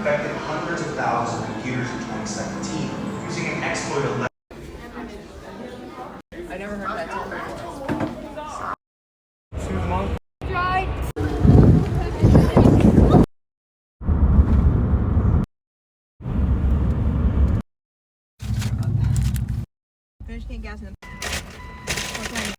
infected hundreds of thousands of computers in 2017 using an exploit alleged. I never heard that term before. Finish getting gas in the